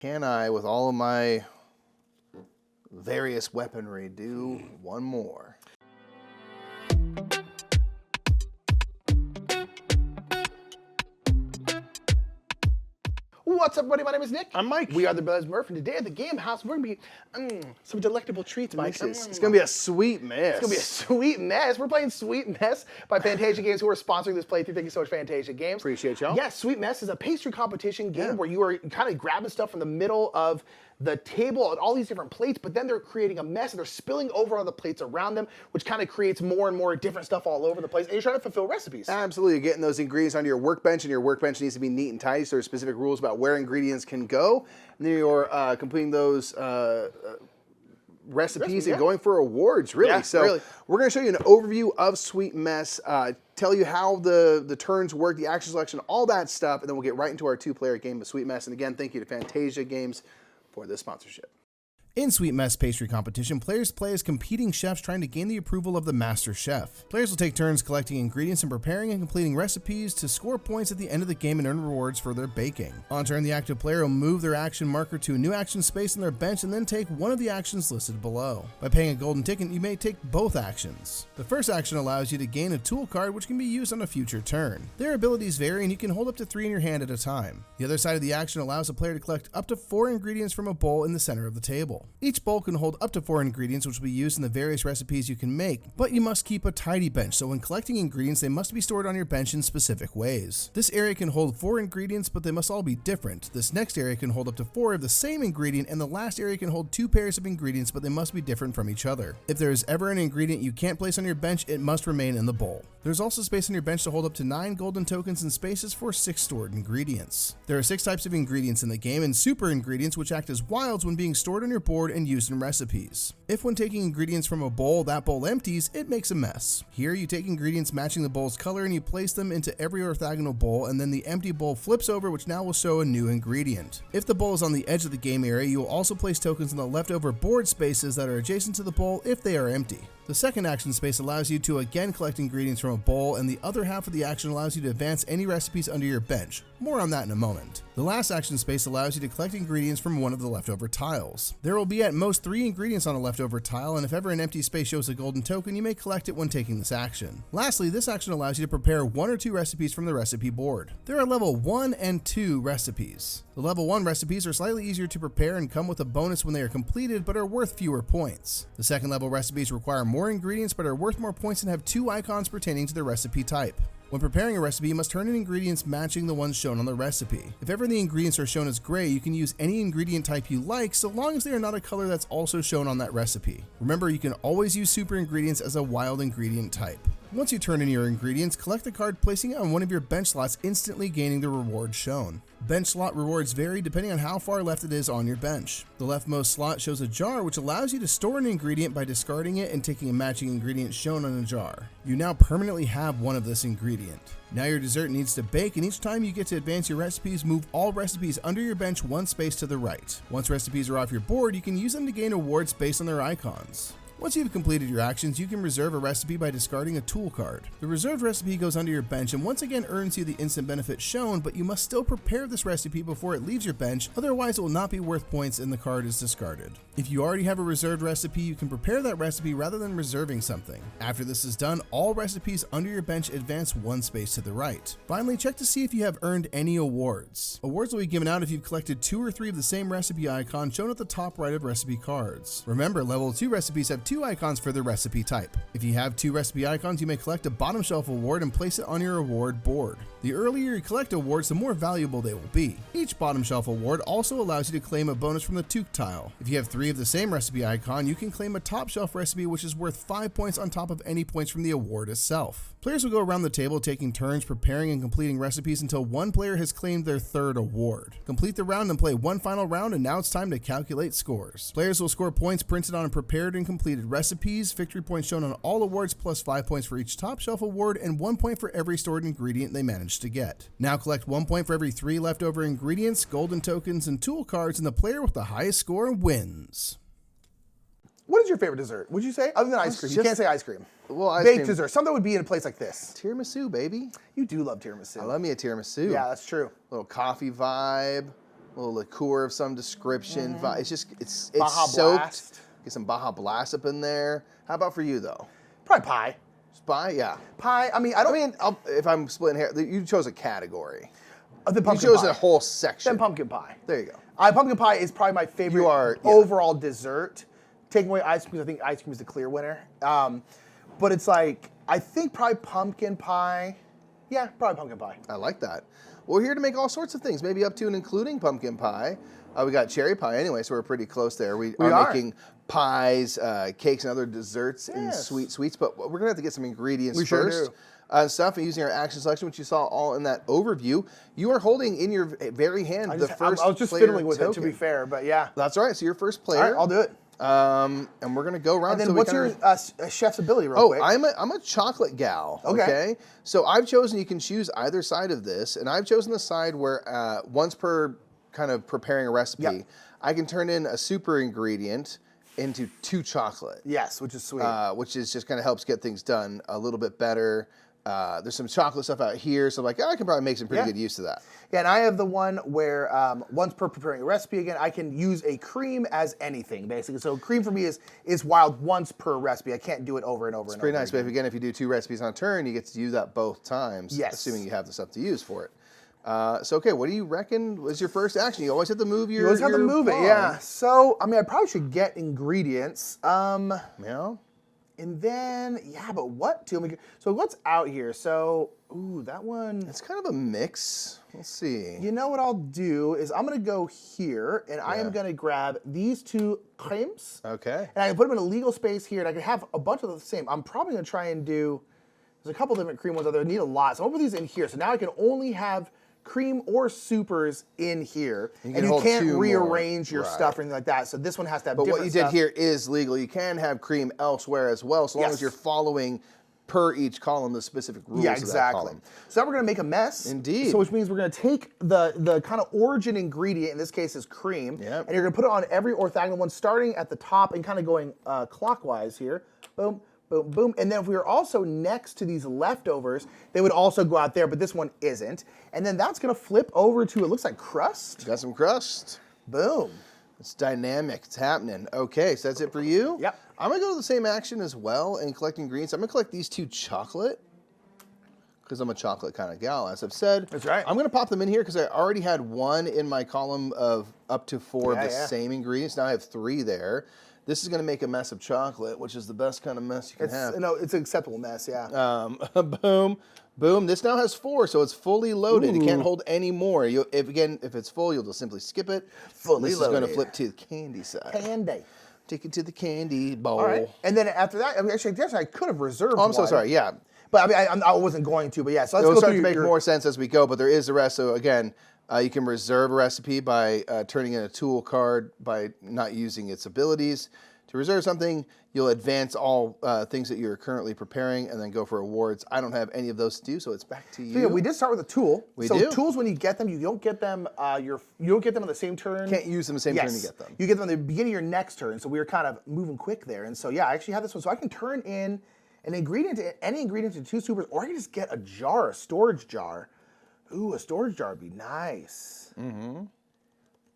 Can I, with all of my various weaponry, do one more? What's up, everybody? My name is Nick. I'm Mike. We are the Brothers Murph, and today at the Game House, we're going to be some delectable treats, Mike. It's going to be a sweet mess. It's going to be a sweet mess. We're playing Sweet Mess by Fantasia Games, who are sponsoring this playthrough. Thank you so much, Fantasia Games. Appreciate y'all. Yes, Sweet Mess is a pastry competition game where you are kind of grabbing stuff from the middle of the table and all these different plates, but then they're creating a mess and they're spilling over on the plates around them, which kind of creates more and more different stuff all over the place. And you're trying to fulfill recipes. Absolutely. You're getting those ingredients onto your workbench, and your workbench needs to be neat and tidy, so there's specific rules about where ingredients can go. And then you're completing those recipes and going for awards, really. Yeah, so really. We're going to show you an overview of Sweet Mess, tell you how the turns work, the action selection, all that stuff, and then we'll get right into our two-player game of Sweet Mess. And again, thank you to Fantasia Games for this sponsorship. In Sweet Mess Pastry Competition, players play as competing chefs trying to gain the approval of the master chef. Players will take turns collecting ingredients and preparing and completing recipes to score points at the end of the game and earn rewards for their baking. On turn, the active player will move their action marker to a new action space on their bench and then take one of the actions listed below. By paying a golden ticket, you may take both actions. The first action allows you to gain a tool card which can be used on a future turn. Their abilities vary and you can hold up to 3 in your hand at a time. The other side of the action allows a player to collect up to 4 ingredients from a bowl in the center of the table. Each bowl can hold up to 4 ingredients which will be used in the various recipes you can make, but you must keep a tidy bench, so when collecting ingredients they must be stored on your bench in specific ways. This area can hold 4 ingredients, but they must all be different. This next area can hold up to 4 of the same ingredient, and the last area can hold 2 pairs of ingredients, but they must be different from each other. If there is ever an ingredient you can't place on your bench, it must remain in the bowl. There's also space on your bench to hold up to 9 golden tokens and spaces for 6 stored ingredients. There are 6 types of ingredients in the game, and super ingredients which act as wilds when being stored on your board and used in recipes. If when taking ingredients from a bowl, that bowl empties, it makes a mess. Here you take ingredients matching the bowl's color and you place them into every orthogonal bowl, and then the empty bowl flips over, which now will show a new ingredient. If the bowl is on the edge of the game area, you will also place tokens in the leftover board spaces that are adjacent to the bowl if they are empty. The second action space allows you to again collect ingredients from a bowl, and the other half of the action allows you to advance any recipes under your bench. More on that in a moment. The last action space allows you to collect ingredients from one of the leftover tiles. There will be at most 3 ingredients on a leftover tile, and if ever an empty space shows a golden token, you may collect it when taking this action. Lastly, this action allows you to prepare 1 or 2 recipes from the recipe board. There are level 1 and 2 recipes. The level 1 recipes are slightly easier to prepare and come with a bonus when they are completed, but are worth fewer points. The second level recipes require more ingredients but are worth more points and have 2 icons pertaining to the recipe type. When preparing a recipe, you must turn in ingredients matching the ones shown on the recipe. If ever the ingredients are shown as gray, you can use any ingredient type you like, so long as they are not a color that's also shown on that recipe. Remember, you can always use super ingredients as a wild ingredient type. Once you turn in your ingredients, collect the card, placing it on one of your bench slots, instantly gaining the reward shown. Bench slot rewards vary depending on how far left it is on your bench. The leftmost slot shows a jar which allows you to store an ingredient by discarding it and taking a matching ingredient shown on a jar. You now permanently have one of this ingredient. Now your dessert needs to bake, and each time you get to advance your recipes, move all recipes under your bench 1 space to the right. Once recipes are off your board, you can use them to gain awards based on their icons. Once you've completed your actions, you can reserve a recipe by discarding a tool card. The reserved recipe goes under your bench and once again earns you the instant benefit shown, but you must still prepare this recipe before it leaves your bench, otherwise it will not be worth points and the card is discarded. If you already have a reserved recipe, you can prepare that recipe rather than reserving something. After this is done, all recipes under your bench advance 1 space to the right. Finally, check to see if you have earned any awards. Awards will be given out if you've collected 2 or 3 of the same recipe icon shown at the top right of recipe cards. Remember, level 2 recipes have 2 icons for the recipe type. If you have 2 recipe icons, you may collect a bottom shelf award and place it on your award board. The earlier you collect awards, the more valuable they will be. Each bottom shelf award also allows you to claim a bonus from the toque tile. If you have 3 of the same recipe icon, you can claim a top shelf recipe which is worth 5 points on top of any points from the award itself. Players will go around the table taking turns preparing and completing recipes until one player has claimed their 3rd award. Complete the round and play one final round, and now it's time to calculate scores. Players will score points printed on prepared and completed recipes, victory points shown on all awards plus 5 points for each top shelf award, and 1 point for every stored ingredient they managed to get. Now collect 1 point for every 3 leftover ingredients, golden tokens, and tool cards, and the player with the highest score wins. What is your favorite dessert? Would you say? Other than ice cream. You can't say ice cream. Well, ice Baked cream. dessert. Something that would be in a place like this. Tiramisu, baby. You do love tiramisu. I love me a tiramisu. Yeah, that's true. Little coffee vibe, a little liqueur of some description. It's Baja soaked. Blast. Get some Baja Blast up in there. How about for you though? Probably pie. Pie, yeah. Pie. I mean, I don't. If I'm splitting hair, you chose a category. The You pumpkin chose pie. a whole section. Then pumpkin pie. There you go. Pumpkin pie is probably my favorite overall dessert. Taking away ice cream, I think ice cream is the clear winner. But it's like, I think probably pumpkin pie. Yeah, probably pumpkin pie. I like that. We're here to make all sorts of things, maybe up to and including pumpkin pie. We got cherry pie anyway, so we're pretty close there. We are making pies, cakes, and other desserts and sweets, but we're going to have to get some ingredients first. Stuff and using our action selection, which you saw all in that overview. You are holding in your very hand the first I was just player fiddling with token. it, to be fair, but yeah. That's all right. So you're first player. All right, I'll do it. And we're gonna go around. And then so what's your chef's ability, real quick? I'm a chocolate gal. Okay. So I've chosen. You can choose either side of this, and I've chosen the side where once per kind of preparing a recipe, I can turn in a super ingredient into 2 chocolate. Yes, which is sweet. Which is just kind of helps get things done a little bit better. There's some chocolate stuff out here, so I can probably make some pretty good use of that. Yeah, and I have the one where once per preparing a recipe, again, I can use a cream as anything, basically. So cream for me is wild once per recipe. I can't do it over and over and over. It's pretty nice, but again, if you do 2 recipes on a turn, you get to use that both times, assuming you have the stuff to use for it. So, okay, what do you reckon was your first action? You always have to move your You always have to move it, yeah. So, I mean, I probably should get ingredients. Yeah. And then, but what? So what's out here? So, that one. It's kind of a mix. Let's see. You know what I'll do is I'm going to go here, and I am going to grab these 2 creams. Okay. And I can put them in a legal space here, and I can have a bunch of the same. I'm probably going to try and do, there's a couple different cream ones out there. I need a lot. So I'm going to put these in here. So now I can only have cream or supers in here, and you can't rearrange your stuff or anything like that. So this one has to have different But what you did here is legal. You can have cream elsewhere as well, so long as you're following per each column the specific rules of that column. So now we're going to make a mess. Indeed. So which means we're going to take the kind of origin ingredient, in this case is cream, and you're going to put it on every orthogonal one, starting at the top and kind of going clockwise here. Boom. Boom, boom. And then if we were also next to these leftovers, they would also go out there, but this one isn't. And then that's going to flip over to, it looks like crust. Got some crust. Boom. It's dynamic. It's happening. Okay, so that's it for you? Yep. I'm going to go to the same action as well and collect ingredients. I'm going to collect these 2 chocolate because I'm a chocolate kind of gal, as I've said. That's right. I'm going to pop them in here because I already had 1 in my column of up to 4 of the same ingredients. Now I have 3 there. This is going to make a mess of chocolate, which is the best kind of mess you can have. No, it's an acceptable mess, yeah. Boom, boom. This now has 4, so it's fully loaded. It can't hold any more. If it's full, you'll just simply skip it. Fully this loaded. is going to flip to the candy side. Candy. Take it to the candy bowl. All right. And then after that, I mean, actually, I guess I could have reserved Oh, I'm so sorry. Yeah. But I mean, I wasn't going to. But yeah, so let's It'll go start through to make more sense as we go, but there is the rest. So again, you can reserve a recipe by turning in a tool card by not using its abilities. To reserve something, you'll advance all things that you're currently preparing and then go for awards. I don't have any of those to do, so it's back to you. So yeah, we did start with a tool. We so do. Tools, when you get them, you don't get them. You don't get them on the same turn. Can't use them the same turn to get them. You get them at the beginning of your next turn. So we were kind of moving quick there, and so yeah, I actually have this one, so I can turn in an ingredient, any ingredient to 2 supers, or I can just get a jar, a storage jar. Ooh, a storage jar would be nice. Mm-hmm.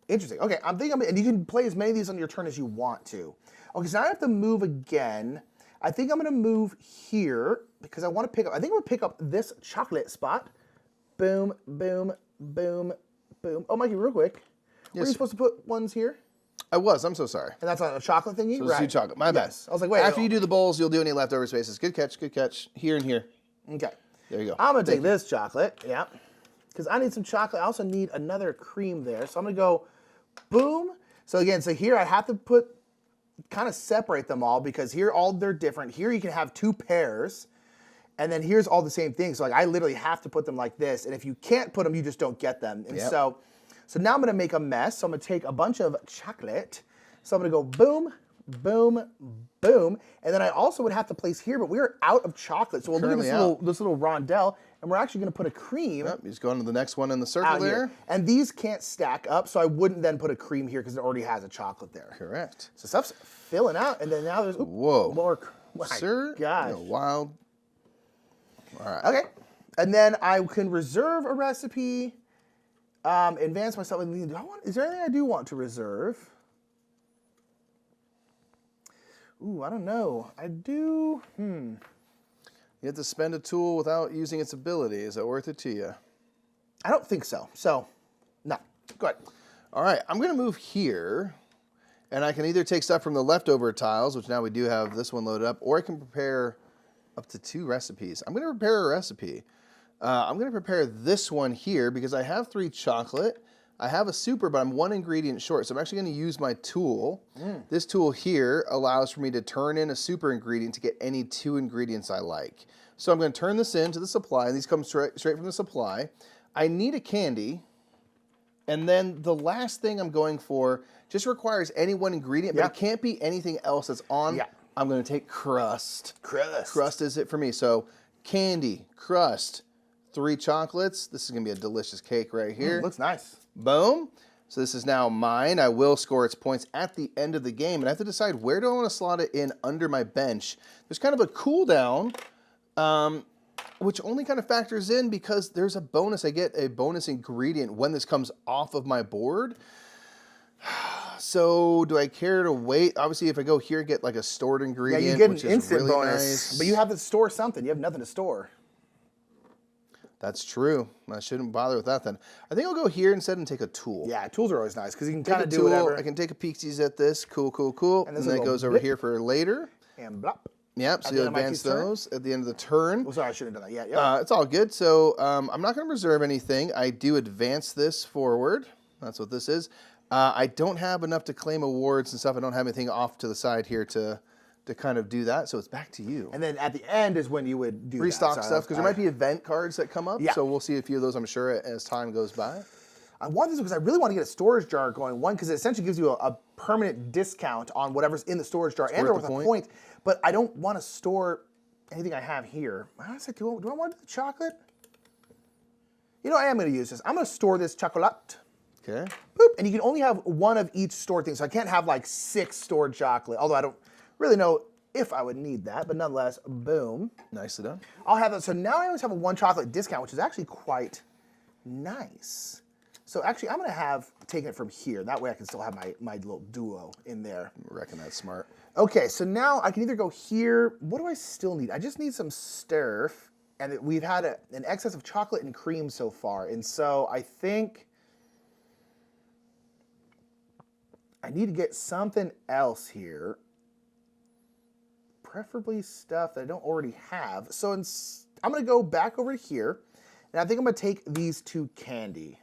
Interesting. Okay, I'm thinking, and you can play as many of these on your turn as you want to. Okay, so now I have to move again. I think I'm going to move here because I want to pick up, I think I'm going to pick up this chocolate spot. Boom, boom, boom, boom. Oh, Mikey, real quick. Were you supposed to put ones here? I'm so sorry. And that's on a chocolate thingy? So let's do chocolate. My bad. I was like, wait. After you do the bowls, you'll do any leftover spaces. Good catch, good catch. Here and here. Okay. There you go. I'm going to take this chocolate, because I need some chocolate. I also need another cream there. So I'm going to go boom. So again, here I have to kind of separate them all because here they're different. Here you can have 2 pairs, and then here's all the same thing. So like I literally have to put them like this, and if you can't put them, you just don't get them. And so now I'm going to make a mess. So I'm going to take a bunch of chocolate. So I'm going to go boom, boom, boom, and then I also would have to place here, but we're out of chocolate. So we'll look at this little rondelle, and we're actually going to put a cream. Yep, just going to the next one in the circle there. Here. And these can't stack up, so I wouldn't then put a cream here because it already has a chocolate there. Correct. So stuff's filling out, and then now there's more. Sir, gosh. Wild. All right. Okay, and then I can reserve a recipe. Advance myself. Is there anything I do want to reserve? Ooh, I don't know. I do. You have to spend a tool without using its ability. Is that worth it to you? I don't think so. So, no. Go ahead. All right, I'm going to move here, and I can either take stuff from the leftover tiles, which now we do have this one loaded up, or I can prepare up to 2 recipes. I'm going to prepare a recipe. I'm going to prepare this one here because I have 3 chocolate. I have a super, but I'm 1 ingredient short, so I'm actually going to use my tool. This tool here allows for me to turn in a super ingredient to get any 2 ingredients I like. So I'm going to turn this into the supply, and these come straight from the supply. I need a candy. And then the last thing I'm going for just requires any 1 ingredient, but it can't be anything else that's on. Yeah. I'm going to take crust. Crust. Crust is it for me. So candy, crust, 3 chocolates. This is going to be a delicious cake right here. Looks nice. Boom. So this is now mine. I will score its points at the end of the game, and I have to decide where do I want to slot it in under my bench. There's kind of a cooldown, which only kind of factors in because there's a bonus. I get a bonus ingredient when this comes off of my board. So do I care to wait? Obviously, if I go here, get like a stored ingredient, Yeah, you get which an is instant really bonus, nice. but you have to store something. You have nothing to store. That's true. I shouldn't bother with that then. I think I'll go here instead and take a tool. Yeah, tools are always nice because you can Take kind a of do tool. whatever. I can take a peeksies at this. Cool, cool, cool. And this then it little goes over blip. here for later. And blop. Yep, so At the you end of my advance key's turn? those at the end of the turn. Oh, sorry, I shouldn't have done that. Yeah. It's all good. So I'm not going to reserve anything. I do advance this forward. That's what this is. I don't have enough to claim awards and stuff. I don't have anything off to the side here to kind of do that. So it's back to you. And then at the end is when you would do Restock that. So stuff because there might be event cards that come up. Yeah. So we'll see a few of those, I'm sure, as time goes by. I want this because I really want to get a storage jar going. One, because it essentially gives you a permanent discount on whatever's in the storage jar, and worth with the a point. point. But I don't want to store anything I have here. Honestly, do I want to do the chocolate? You know, I am going to use this. I'm going to store this chocolate. Okay. Boop. And you can only have 1 of each stored thing. So I can't have like 6 stored chocolate. Although I don't really know if I would need that. But nonetheless, boom. Nicely done. I'll have that. So now I always have a 1 chocolate discount, which is actually quite nice. So actually, I'm going to have taken it from here. That way I can still have my little duo in there. I reckon that's smart. Okay, so now I can either go here. What do I still need? I just need some stirf. And we've had an excess of chocolate and cream so far. And so I think I need to get something else here. Preferably stuff that I don't already have. So I'm going to go back over here. And I think I'm going to take these 2 candy.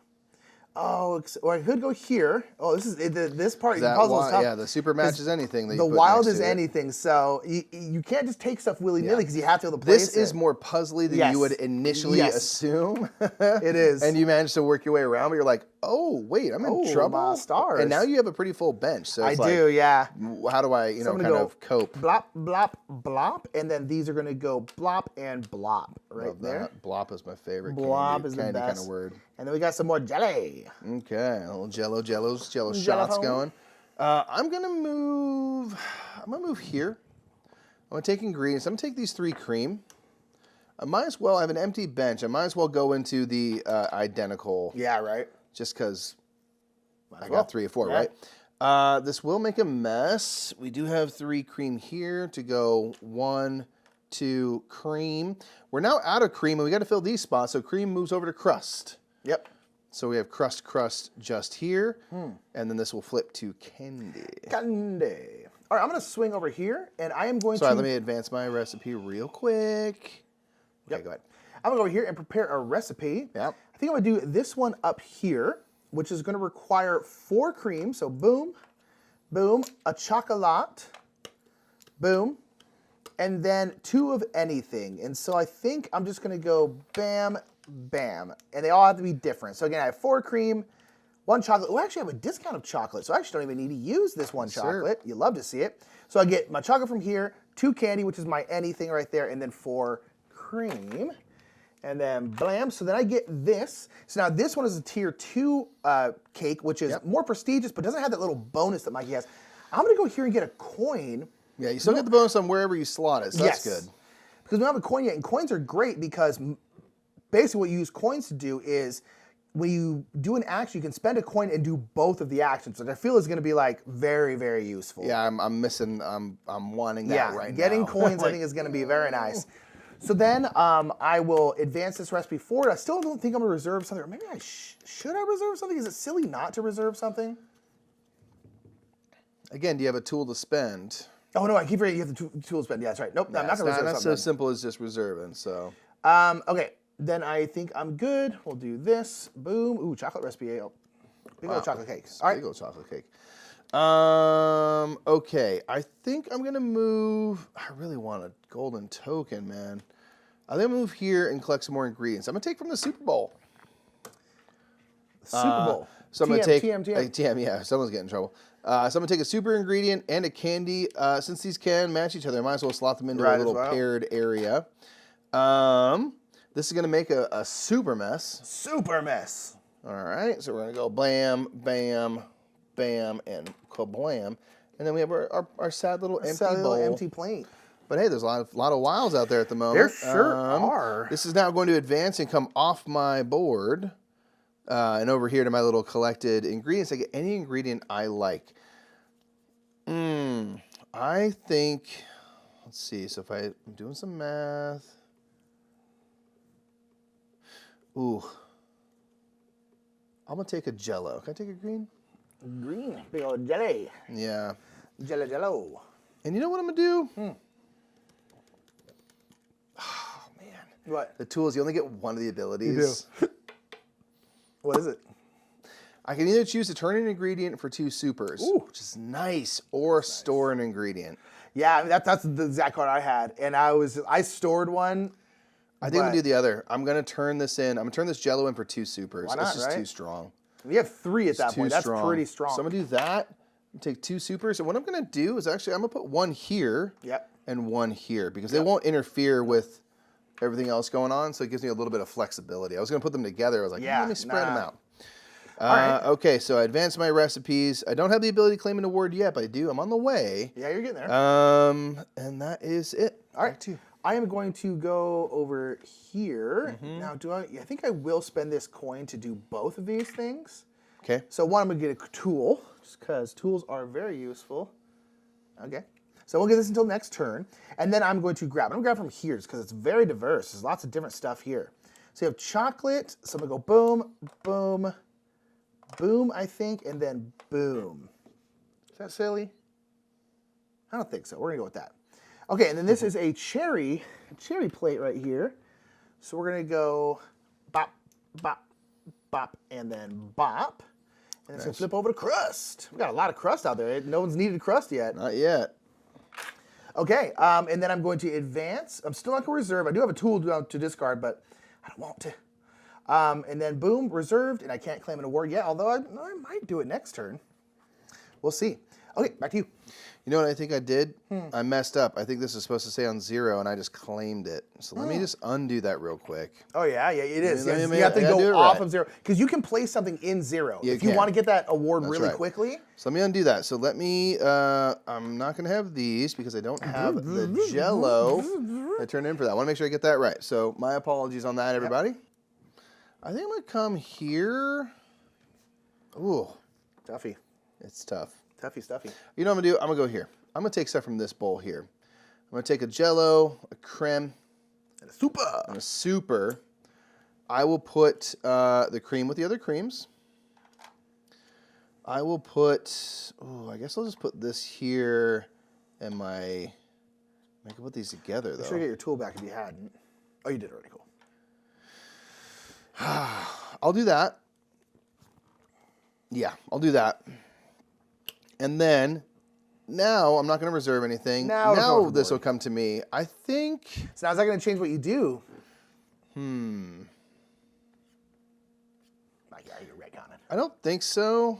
Oh, or I could go here. Oh, this is this part. That puzzle is tough. yeah, the super match is anything. That The you put wild next is to it. anything. So you can't just take stuff willy-nilly because you have to be able to place This is more puzzly than you would initially assume. It is. And you manage to work your way around, but you're like, oh, wait, I'm in trouble. My stars. And now you have a pretty full bench. So I it's do, yeah. How do I, So I'm kind gonna of cope? Blop, blop, blop. And then these are going to go blop and blop right Love there. that. Blop is my favorite Blop is the candy kind best. of word. And then we got some more jelly. Okay, a little jello shots going. I'm gonna move here. I'm gonna take ingredients. I'm gonna take these 3 cream. I might as well, I have an empty bench. I might as well go into the identical. Yeah, right. Just because I well. got 3 or 4, Yeah. right? This will make a mess. We do have 3 cream here to go 1, 2 cream. We're now out of cream and we got to fill these spots. So cream moves over to crust. Yep. So we have crust just here, and then this will flip to candy. Candy. All right, I'm going to swing over here, and I am going Sorry, to... let me advance my recipe real quick. Okay, go ahead. I'm going to go over here and prepare a recipe. Yep. I think I'm going to do this one up here, which is going to require 4 cream. So boom, boom, a chocolate, boom, and then 2 of anything. And so I think I'm just going to go bam, bam. And they all have to be different. So again, I have 4 cream, 1 chocolate. Oh, I actually have a discount of chocolate. So I actually don't even need to use this 1 chocolate. You love to see it. So I get my chocolate from here, 2 candy, which is my anything right there, and then 4 cream. And then blam. So then I get this. So now this one is a tier 2 cake, which is more prestigious, but doesn't have that little bonus that Mikey has. I'm going to go here and get a coin. Yeah, you still get the bonus on wherever you slot it, so that's good. Because we don't have a coin yet, and coins are great because basically what you use coins to do is when you do an action, you can spend a coin and do both of the actions, which I feel is going to be like very, very useful. Yeah, I'm wanting that right now. Getting coins I think is going to be very nice. So then I will advance this recipe forward. I still don't think I'm going to reserve something. Or maybe I should I reserve something? Is it silly not to reserve something? Again, do you have a tool to spend? Oh, no, I keep forgetting you have the tool to spend. Yeah, that's right. Nope, I'm not going to reserve something. It's not so simple as just reserving, so. Okay, then I think I'm good. We'll do this. Boom. Ooh, chocolate recipe. Big old chocolate cake. All right. Big old chocolate cake. Okay, I think I'm going to move. I really want a golden token, man. I'm going to move here and collect some more ingredients. I'm going to take from the Super Bowl. Super Bowl. So I'm going to take TM. Yeah, someone's getting in trouble. So I'm going to take a super ingredient and a candy. Since these can match each other, I might as well slot them into a little paired area. This is going to make a super mess. Super mess. All right, so we're going to go blam, bam, bam, and kablam. And then we have our sad little empty bowl. Empty plate. But hey, there's a lot of wilds out there at the moment. There sure are. This is now going to advance and come off my board and over here to my little collected ingredients. I get any ingredient I like. I think, let's see. So if I'm doing some math. Ooh. I'm going to take a Jello. Can I take a green? Green. Big old jelly. Yeah. Jello. And you know what I'm going to do? Oh, man. What? The tool is you only get one of the abilities. You do. What is it? I can either choose to turn an ingredient for 2 supers, which is nice, or store an ingredient. Yeah, I mean, that's the exact card I had. And I stored one. I think I'm going to do the other. I'm going to turn this in. I'm going to turn this Jello in for 2 supers. Why not, That's just right? too strong. We have 3 at that point. That's pretty strong. So I'm going to do that. Take 2 supers. And what I'm going to do is actually I'm going to put one here and one here because they won't interfere with everything else going on. So it gives me a little bit of flexibility. I was going to put them together. I was like, let me spread them out. All right. Okay, so I advanced my recipes. I don't have the ability to claim an award yet, but I do. I'm on the way. Yeah, you're getting there. And that is it. All right. I am going to go over here. Now, I think I will spend this coin to do both of these things. Okay. So one, I'm going to get a tool, just because tools are very useful. Okay. So we'll get this until next turn. And then I'm going to grab. I'm going to grab from here just because it's very diverse. There's lots of different stuff here. So you have chocolate. So I'm going to go boom, boom, boom, I think, and then boom. Is that silly? I don't think so. We're going to go with that. Okay, and then this is a cherry plate right here. So we're going to go bop, bop, bop, and then bop. And it's going to flip over to crust. We got a lot of crust out there. No one's needed crust yet. Not yet. Okay, and then I'm going to advance. I'm still not going to reserve. I do have a tool to discard, but I don't want to. And then boom, reserved, and I can't claim an award yet, although I might do it next turn. We'll see. Okay, back to you. You know what I think I did? I messed up. I think this is supposed to say on 0, and I just claimed it. So let me just undo that real quick. Oh, yeah, it is. You have to go off of 0. Because you can place something in 0 if you want to get that award really quickly. So let me undo that. So let me, I'm not going to have these because I don't have the Jello. I turned in for that. I want to make sure I get that right. So my apologies on that, everybody. Yep. I think I'm going to come here. Ooh. Toughy. It's tough. Toughy stuffy. You know what I'm going to do? I'm going to go here. I'm going to take stuff from this bowl here. I'm going to take a Jello, a creme, and a super. I will put the cream with the other creams. I will put, I guess I'll just put this here and I can put these together, though. Make sure you get your tool back if you hadn't. Oh, you did already. Cool. I'll do that. Yeah, I'll do that. And then, now I'm not going to reserve anything. Now this will come to me. I think. So now is that going to change what you do? Hmm. You're right on it. I don't think so.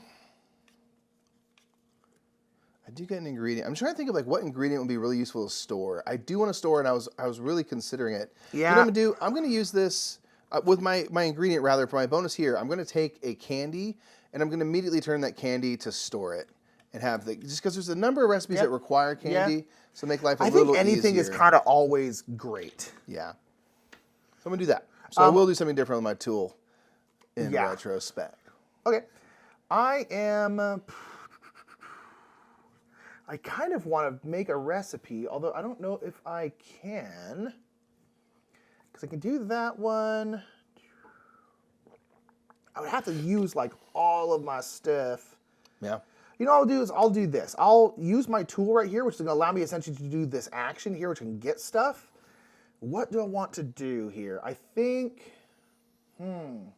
I do get an ingredient. I'm trying to think of like what ingredient would be really useful to store. I do want to store it, and I was really considering it. Yeah. You know what I'm going to do? I'm going to use this with my ingredient rather for my bonus here. I'm going to take a candy, and I'm going to immediately turn that candy to store it. And have just because there's a number of recipes that require candy, so make life a little easier. I think anything is kind of always great. Yeah. So I'm going to do that. So I will do something different with my tool. in retrospect. Okay. I kind of want to make a recipe, although I don't know if I can. Because I can do that one. I would have to use like all of my stuff. Yeah. You know what I'll do is I'll do this. I'll use my tool right here, which is going to allow me essentially to do this action here, which can get stuff. What do I want to do here? I think, man,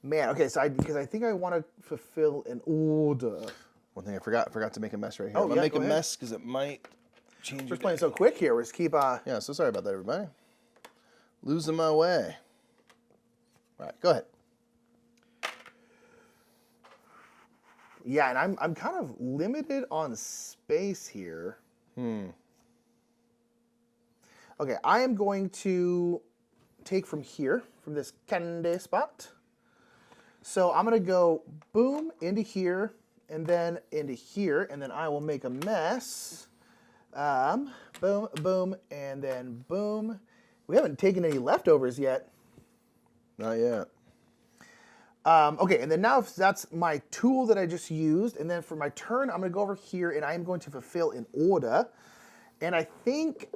okay, so because I think I want to fulfill an order. One thing I forgot to make a mess right here. Oh, I'm yeah, gonna make go a ahead. mess because it might change. We're playing so quick here. We just keep Yeah, so sorry about that, everybody. Losing my way. All right, go ahead. Yeah, and I'm kind of limited on space here. Okay, I am going to take from here, from this candy spot. So I'm going to go boom into here, and then into here, and then I will make a mess. Boom, boom, and then boom. We haven't taken any leftovers yet. Not yet. Okay, and then now that's my tool that I just used, and then for my turn, I'm going to go over here, and I am going to fulfill an order. And I think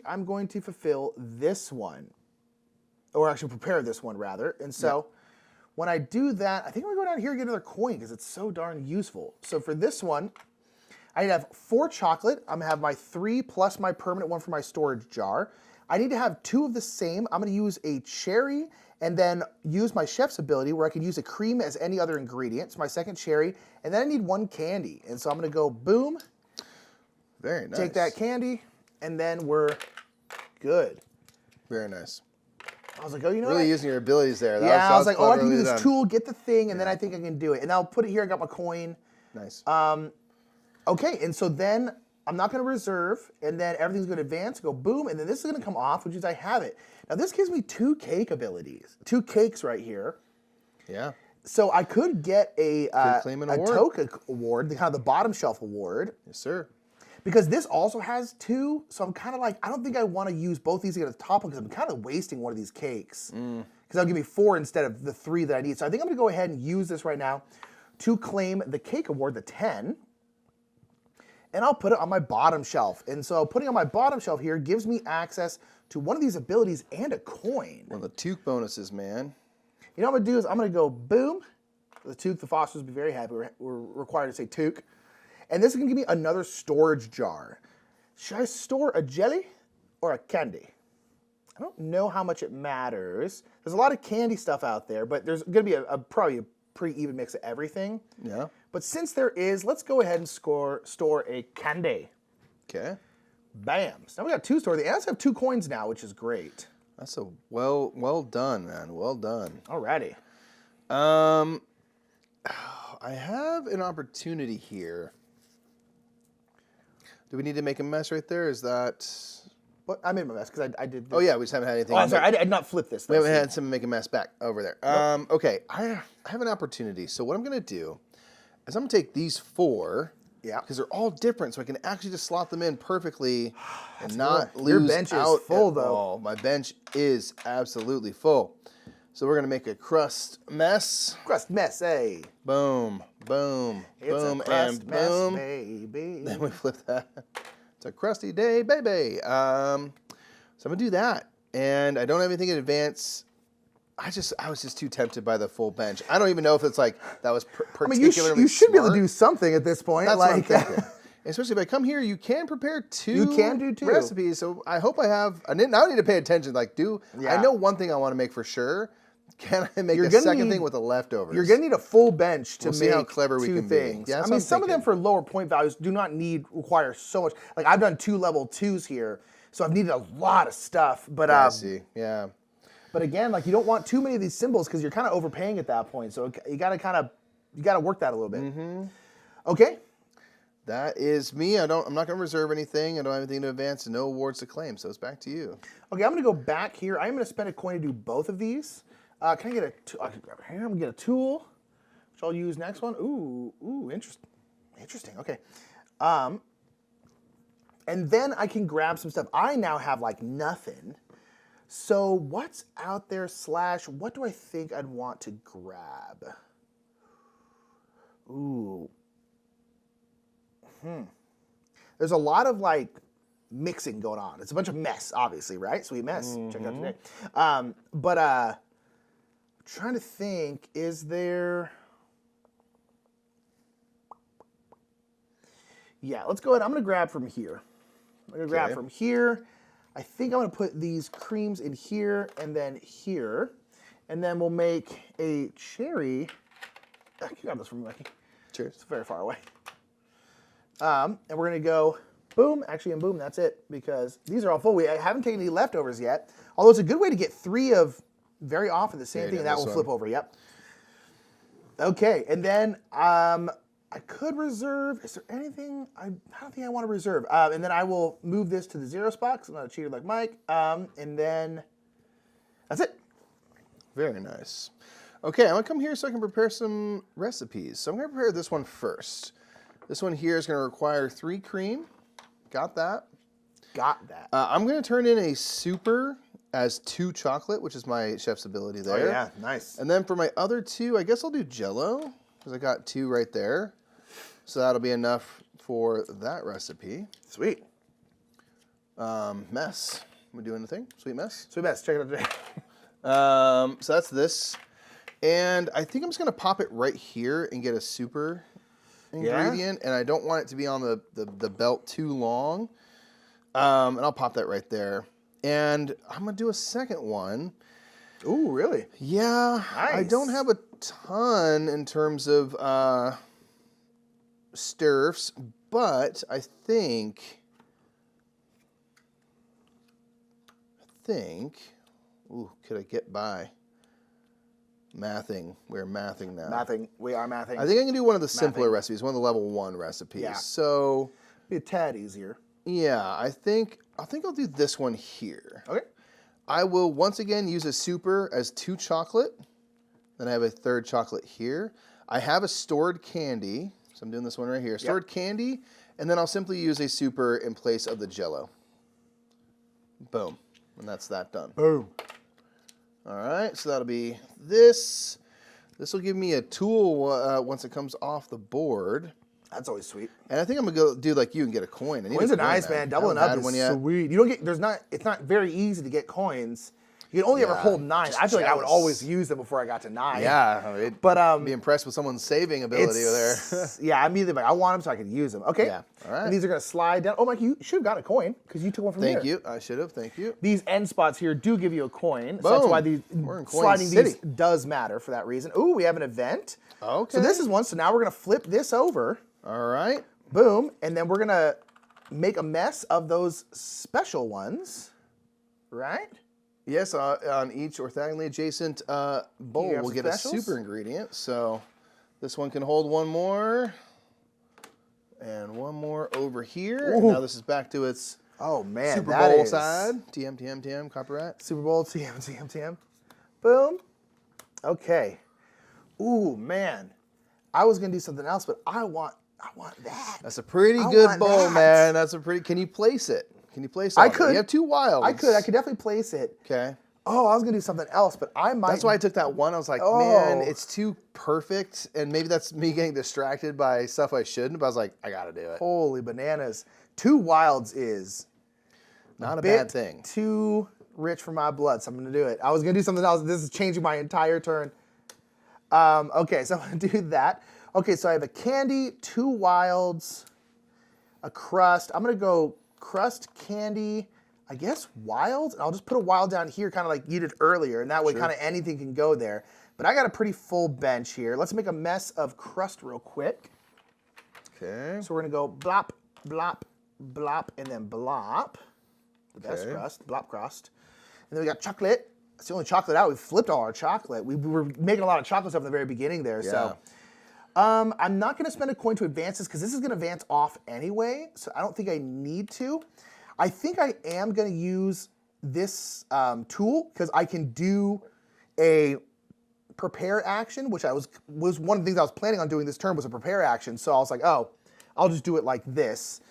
I'm going to fulfill this one, or actually prepare this one rather. And so when I do that, I think I'm going to go down here and get another coin because it's so darn useful. So for this one, I need to have 4 chocolate. I'm going to have my 3 plus my permanent one for my storage jar. I need to have 2 of the same. I'm going to use a cherry and then use my chef's ability where I can use a cream as any other ingredient. So my second cherry. And then I need 1 candy. And so I'm going to go boom. Very nice. Take that candy. And then we're good. Very nice. I was like, oh, you know Really what? using your abilities there. I was like, oh, I can do cleverly this done. tool, get the thing, and then I think I can do it. And I'll put it here. I got my coin. Nice. Okay, and so then I'm not going to reserve, and then everything's going to advance, go boom, and then this is going to come off, which is I have it. Now this gives me 2 cake abilities, 2 cakes right here. Yeah. So I could get a claim an award. Toka award, the kind of the bottom shelf award. Yes, sir. Because this also has 2, so I'm kind of like, I don't think I want to use both these to get a top one because I'm kind of wasting one of these cakes. Because that'll give me 4 instead of the 3 that I need. So I think I'm going to go ahead and use this right now to claim the cake award, the 10. And I'll put it on my bottom shelf. And so putting on my bottom shelf here gives me access to one of these abilities and a coin. One of the Toque bonuses, man. You know what I'm going to do is I'm going to go boom. The Toque, the Fosters will be very happy. We're required to say Toque. And this is going to give me another storage jar. Should I store a jelly or a candy? I don't know how much it matters. There's a lot of candy stuff out there, but there's going to be probably a pretty even mix of everything. Yeah. But since there is, let's go ahead and store a candy. Okay. Bam. So now we got 2 stored. The ants have 2 coins now, which is great. That's a well done, man. Well done. Alrighty. I have an opportunity here. Do we need to make a mess right there? Is that... What? I made my mess because I did this. Oh, yeah, we just haven't had anything. Oh, I'm sorry. I did not flip this. We haven't had someone make a mess back over there. Okay, I have an opportunity. So what I'm going to do is I'm going to take these 4... Yeah. Because they're all different, so I can actually just slot them in perfectly and not good. lose Your bench is out full, at though. all. My bench is absolutely full. So we're going to make a crust mess. Crust mess, eh? Boom, boom, It's boom, a crust and mess, boom. baby. Then we flip that. It's a crusty day, baby. So I'm going to do that. And I don't have anything in advance. I was just too tempted by the full bench. I don't even know if it's like that was particularly you should be able to smart. do something at this point. That's what I'm like, thinking. Especially if I come here, you can prepare 2 You can do 2 recipes. So I hope I have. I now need to pay attention. Like, Yeah. I know one thing I want to make for sure. Can I make You're a gonna second need- thing with the leftovers? You're gonna need a full bench to We'll see make how clever we 2 can be. things. Yeah, I that's mean, what I'm some of them thinking. for lower point values do not require so much. Like I've done 2 level 2s here, so I've needed a lot of stuff. But I see. Yeah. But again, like you don't want too many of these symbols because you're kind of overpaying at that point. So you gotta work that a little bit. Mm-hmm. Okay. That is me. I'm not going to reserve anything. I don't have anything to advance and no awards to claim. So it's back to you. Okay, I'm gonna go back here. I'm gonna spend a coin to do both of these. Can I get I can grab a hammer. I'm gonna get a tool, which I'll use next one. Ooh, interesting. Okay. And then I can grab some stuff. I now have like nothing. So what's out there / what do I think I'd want to grab? Ooh. There's a lot of like mixing going on. It's a bunch of mess, obviously, right? Sweet mess. Check it out today. But trying to think, is there... Yeah, let's go ahead. I'm going to grab from here. I'm going to grab from here. I think I'm going to put these creams in here and then here. And then we'll make a cherry. Can you grab this from me? Cheers. It's very far away. And we're going to go boom. Actually, and boom, that's it. Because these are all full. I haven't taken any leftovers yet. Although it's a good way to get 3 of very often the same thing. And that will flip over. Yep. Okay. And then I could reserve. Is there anything? I don't think I want to reserve. And then I will move this to the 0 spot because I'm not a cheater like Mike. And then that's it. Very nice. Okay, I'm going to come here so I can prepare some recipes. So I'm going to prepare this one first. This one here is going to require 3 cream. Got that. Got that. I'm going to turn in a super as 2 chocolate, which is my chef's ability there. Oh, yeah, nice. And then for my other 2, I guess I'll do Jell-O because I got 2 right there. So that'll be enough for that recipe. Sweet. Mess. We do anything? Sweet mess? Sweet mess. Check it out today. So that's this. And I think I'm just going to pop it right here and get a super ingredient. And I don't want it to be on the belt too long. And I'll pop that right there. And I'm going to do a second one. Ooh, really? Yeah. Nice. I don't have a ton in terms of stirfs, but I think, ooh, could I get by? Mathing. We're mathing now. Mathing. We are mathing. I think I can do one of the simpler recipes, one of the level 1 recipes. Yeah. So, be a tad easier. Yeah, I think I'll do this one here. Okay. I will once again use a super as 2 chocolate. Then I have a 3rd chocolate here. I have a stored candy, so I'm doing this one right here. Stored candy, and then I'll simply use a super in place of the Jell-O. Boom, and that's that done. Boom. All right, so that'll be this. This will give me a tool once it comes off the board. That's always sweet. And I think I'm gonna go do like you and get a coin. Coins are nice, man. Doubling up is sweet. You don't get. It's not very easy to get coins. You can only ever hold 9. I feel like I would always use them before I got to 9. Yeah, but be impressed with someone's saving ability there. Yeah, I'm either like I want them so I can use them. Okay. Yeah. All right. And these are gonna slide down. Oh, Mike, you should have got a coin because you took one from here. Thank you. I should have. Thank you. These end spots here do give you a coin. So that's why these sliding these does matter for that reason. Ooh, we have an event. Okay. So this is one. So now we're gonna flip this over. All right. Boom, and then we're gonna make a mess of those special ones, right? Yes, on each orthogonally adjacent bowl, we'll get a super ingredient. So this one can hold one more, and one more over here. And now this is back to its Super Bowl side. TM, copyright. Super Bowl, TM. Boom. Okay. Ooh, man. I was gonna do something else, but I want that. That's a pretty good bowl, man. That's a pretty. Can you place it? Can you place it? I could. You have 2 wilds. I could definitely place it. Okay. Oh, I was gonna do something else, but I might. That's why I took that one. I was like, man, it's too perfect, and maybe that's me getting distracted by stuff I shouldn't. But I was like, I gotta do it. Holy bananas! 2 wilds is not a bad thing. Too rich for my blood, so I'm gonna do it. I was gonna do something else. This is changing my entire turn. Okay, so I'm gonna do that. Okay, so I have a candy, 2 wilds, a crust. I'm gonna go crust, candy, I guess wilds, and I'll just put a wild down here, kind of like you did earlier, and that way kind of anything can go there. But I got a pretty full bench here. Let's make a mess of crust real quick. Okay. So we're gonna go blop, blop, blop, and then blop. The best crust, blop crust. And then we got chocolate. That's the only chocolate out. We flipped all our chocolate. We were making a lot of chocolate stuff in the very beginning there, so. I'm not going to spend a coin to advance this because this is going to advance off anyway, so I don't think I need to. I think I am going to use this tool because I can do a prepare action, which was one of the things I was planning on doing this turn was a prepare action. So I was like, oh, I'll just do it like this.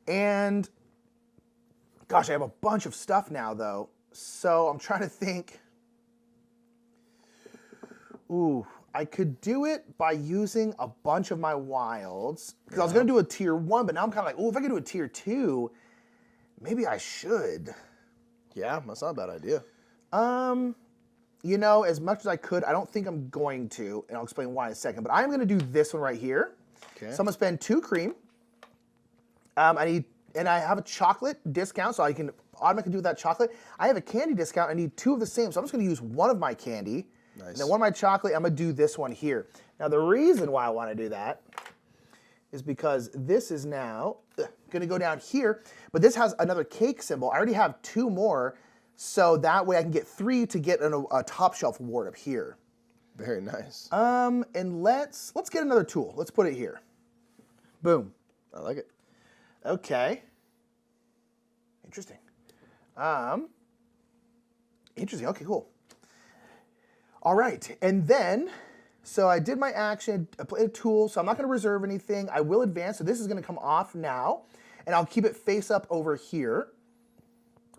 And gosh, I have a bunch of stuff now though. So I'm trying to think. Ooh, I could do it by using a bunch of my wilds. Because I was going to do a tier 1, but now I'm kind of like, oh, if I could do a tier 2, maybe I should. Yeah, that's not a bad idea. You know, as much as I could, I don't think I'm going to, and I'll explain why in a second, but I'm going to do this one right here. Okay. So I'm going to spend 2 cream. I have a chocolate discount, so I can automatically do that chocolate. I have a candy discount. I need 2 of the same, so I'm just going to use one of my candy. Nice. And then one of my chocolate, I'm going to do this one here. Now, the reason why I want to do that is because this is now going to go down here, but this has another cake symbol. I already have 2 more, so that way I can get 3 to get a top shelf award up here. Very nice. And let's get another tool. Let's put it here. Boom. I like it. Okay. Interesting. Interesting. Okay, cool. All right, and then, so I did my action, I played a tool, so I'm not going to reserve anything. I will advance, so this is going to come off now, and I'll keep it face up over here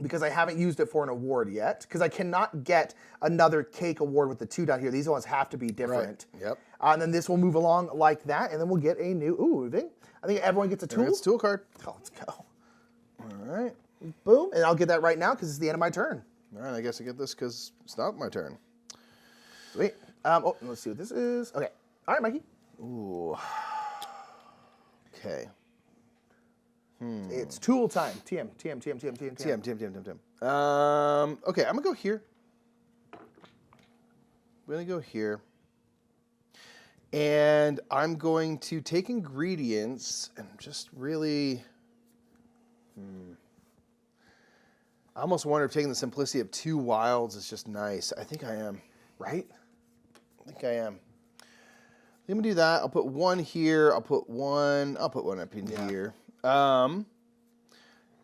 because I haven't used it for an award yet, because I cannot get another cake award with the 2 down here. These ones have to be different. Right. Yep. And then this will move along like that, and then we'll get a new, thing. I think everyone gets a tool. It's a tool card. Oh, let's go. All right. Boom, and I'll get that right now because it's the end of my turn. All right, I guess I get this because it's not my turn. Sweet. Let's see what this is. Okay. All right, Mikey. Ooh. Okay. It's tool time. TM. Okay, I'm gonna go here. I'm gonna go here. And I'm going to take ingredients and just really... I almost wonder if taking the simplicity of 2 wilds is just nice. I think I am. Right? I think I am. Let me do that. I'll put 1 here. I'll put one up in here. And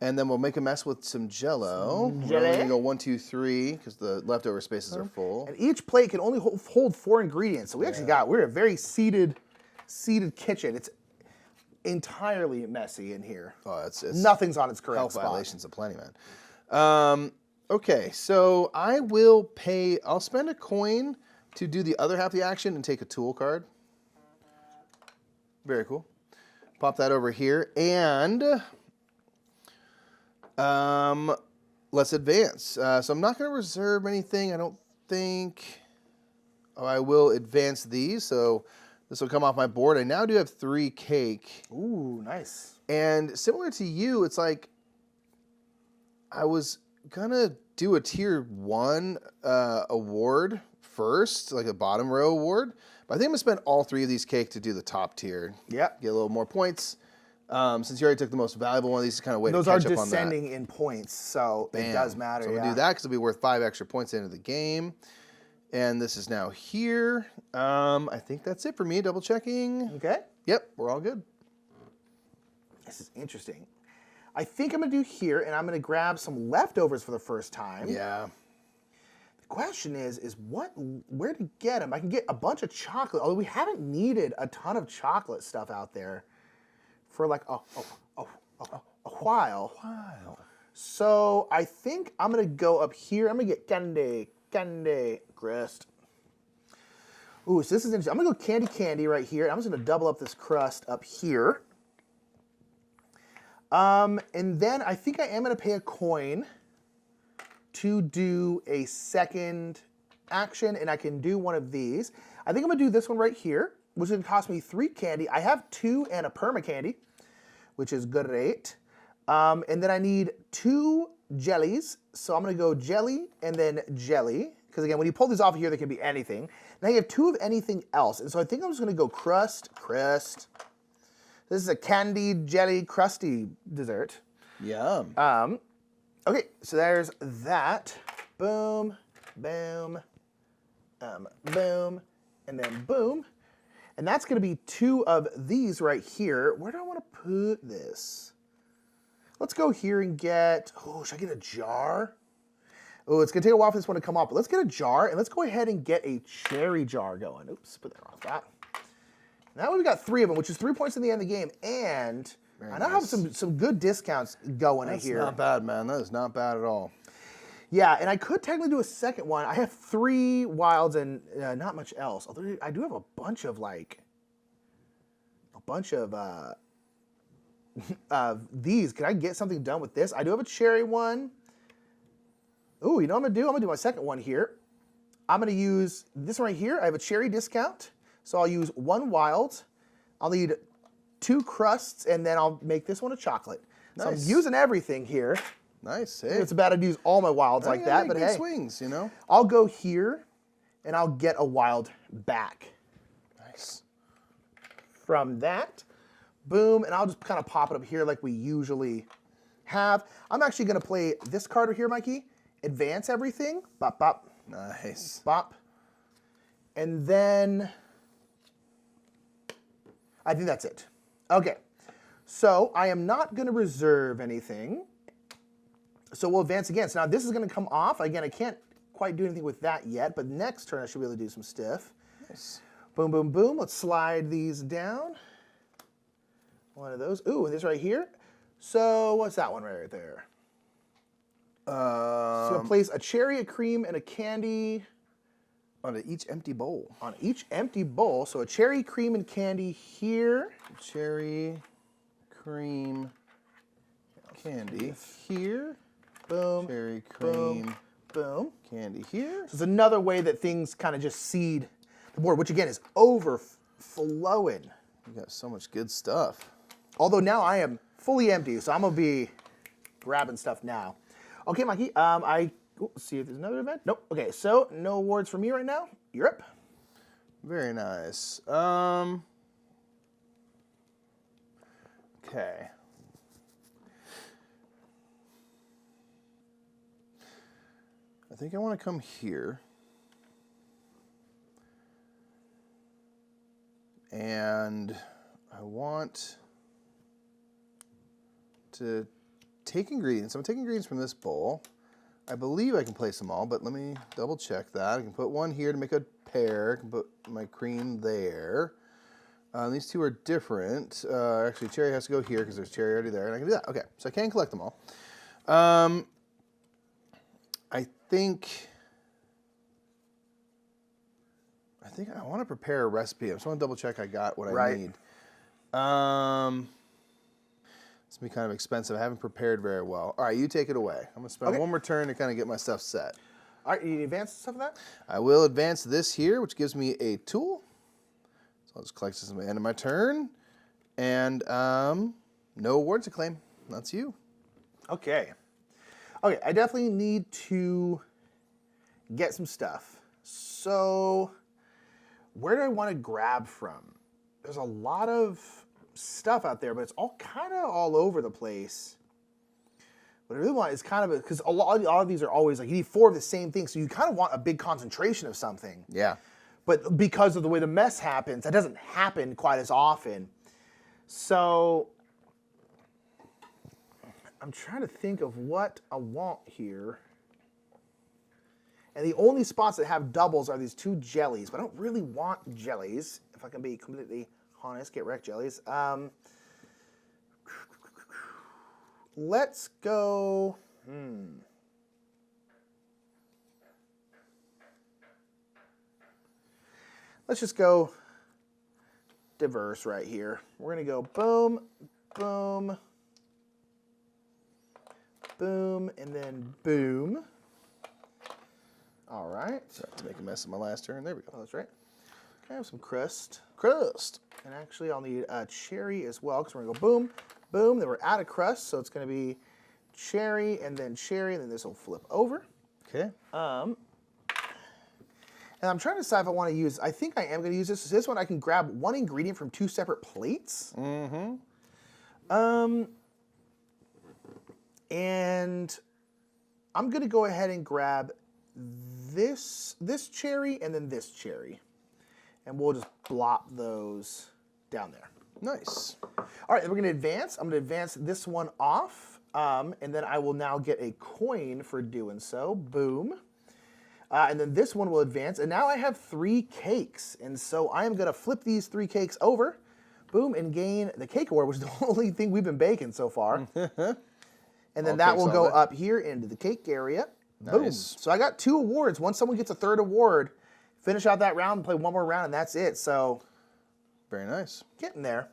then we'll make a mess with some Jello. We're only gonna go 1, 2, 3 because the leftover spaces are full. And each plate can only hold 4 ingredients. So we're a very seated kitchen. It's entirely messy in here. Oh, it's nothing's on its correct health spot. violations aplenty, man. Okay, so I'll spend a coin to do the other half of the action and take a tool card. Very cool. Pop that over here, and let's advance. So I'm not going to reserve anything, I don't think. Oh, I will advance these, so this will come off my board. I now do have 3 cake. Ooh, nice. And similar to you, it's like I was gonna do a tier 1 award first, like a bottom row award. But I think I'm gonna spend all 3 of these cake to do the top tier. Yeah. Get a little more points. Since you already took the most valuable one of these, kind of wait to catch up on that. Those are descending in points, so it does matter. So we'll do that because it'll be worth 5 extra points at the end of the game. And this is now here. I think that's it for me. Double checking. Okay. Yep, we're all good. This is interesting. I think I'm going to do here, and I'm going to grab some leftovers for the first time. Yeah. The question is where to get them? I can get a bunch of chocolate, although we haven't needed a ton of chocolate stuff out there for like a while. So I think I'm going to go up here. I'm going to get candy crust. Ooh, so this is interesting. I'm going to go candy right here. I'm just going to double up this crust up here. And then I think I am going to pay a coin to do a second action, and I can do one of these. I think I'm going to do this one right here, which is going to cost me 3 candy. I have 2 and a perma candy, which is great. And then I need 2 jellies. So I'm going to go jelly and then jelly. Because again, when you pull these off of here, they can be anything. Now you have 2 of anything else. And so I think I'm just going to go crust. This is a candied jelly crusty dessert. Yum. Okay, so there's that. Boom, boom, boom, and then boom. And that's going to be 2 of these right here. Where do I want to put this? Let's go here and get, should I get a jar? Oh, it's going to take a while for this one to come off, but let's get a jar, and let's go ahead and get a cherry jar going. Oops, put that off that. Now we got 3 of them, which is 3 points in the end of the game, and I now have some good discounts going here. That's not bad, man. That is not bad at all. Yeah, and I could technically do a second one. I have 3 wilds and not much else. Although I do have a bunch of these. Can I get something done with this? I do have a cherry one. Ooh, you know what I'm gonna do? I'm gonna do my second one here. I'm gonna use this one right here. I have a cherry discount, so I'll use 1 wild. I'll need 2 crusts, and then I'll make this one a chocolate. Nice. So I'm using everything here. Nice. Hey. It's bad to use all my wilds like that, but hey, swings, you know. I'll go here, and I'll get a wild back. Nice. From that, boom, and I'll just kind of pop it up here like we usually have. I'm actually going to play this card right here, Mikey. Advance everything. Bop, bop. Nice. Bop. And then I think that's it. Okay. So I am not going to reserve anything. So we'll advance again. So now this is going to come off. Again, I can't quite do anything with that yet, but next turn I should be able to do some stuff. Nice. Boom, boom, boom. Let's slide these down. One of those. Ooh, and this right here. So what's that one right there? So place a cherry, a cream, and a candy on each empty bowl. On each empty bowl. So a cherry, cream, and candy here. Cherry, cream, candy here. Boom. Cherry, cream, boom. Candy here. So it's another way that things kind of just seed the board, which again is overflowing. You got so much good stuff. Although now I am fully empty, so I'm gonna be grabbing stuff now. Okay, Mikey. Let's see if there's another event. Nope. Okay, so no awards for me right now. You're up. Very nice. Okay. I think I want to come here. And I want to take ingredients. I'm going to take ingredients from this bowl. I believe I can place them all, but let me double check that. I can put one here to make a pair. I can put my cream there. These two are different. Actually, cherry has to go here because there's cherry already there, and I can do that. Okay, so I can collect them all. I think I want to prepare a recipe. I just want to double check I got what I need. It's gonna be kind of expensive. I haven't prepared very well. All right, you take it away. I'm gonna spend one more turn to kind of get my stuff set. All right, you advance stuff of that? I will advance this here, which gives me a tool. So I'll just collect this at the end of my turn. And no awards to claim. That's you. Okay. Okay, I definitely need to get some stuff. So where do I want to grab from? There's a lot of stuff out there, but it's all kind of all over the place. What I really want is kind of because a lot of these are always like you need 4 of the same thing, so you kind of want a big concentration of something. Yeah. But because of the way the mess happens, that doesn't happen quite as often. So I'm trying to think of what I want here. And the only spots that have doubles are these 2 jellies, but I don't really want jellies, if I can be completely honest. Get wrecked, jellies. Let's go. Let's just go diverse right here. We're going to go boom, boom, boom, and then boom. All right. Sorry to make a mess of my last turn. There we go. Oh, that's right. Okay, I have some crust. And actually, I'll need a cherry as well, because we're going to go boom, boom. Then we're out of crust, so it's going to be cherry, and then this will flip over. Okay. And I'm trying to decide if I want to use, I think I am going to use this. So this one, I can grab 1 ingredient from 2 separate plates. Mm-hmm. And I'm going to go ahead and grab this cherry and then this cherry. And we'll just blop those down there. Nice. All right, then we're going to advance. I'm going to advance this one off. And then I will now get a coin for doing so. Boom. And then this one will advance. And now I have 3 cakes. And so I am going to flip these 3 cakes over. Boom, and gain the cake award, which is the only thing we've been baking so far. And then that will go up here into the cake area. Boom. Nice. So I got 2 awards. Once someone gets a 3rd award, finish out that round, play one more round, and that's it. So Very nice. getting there.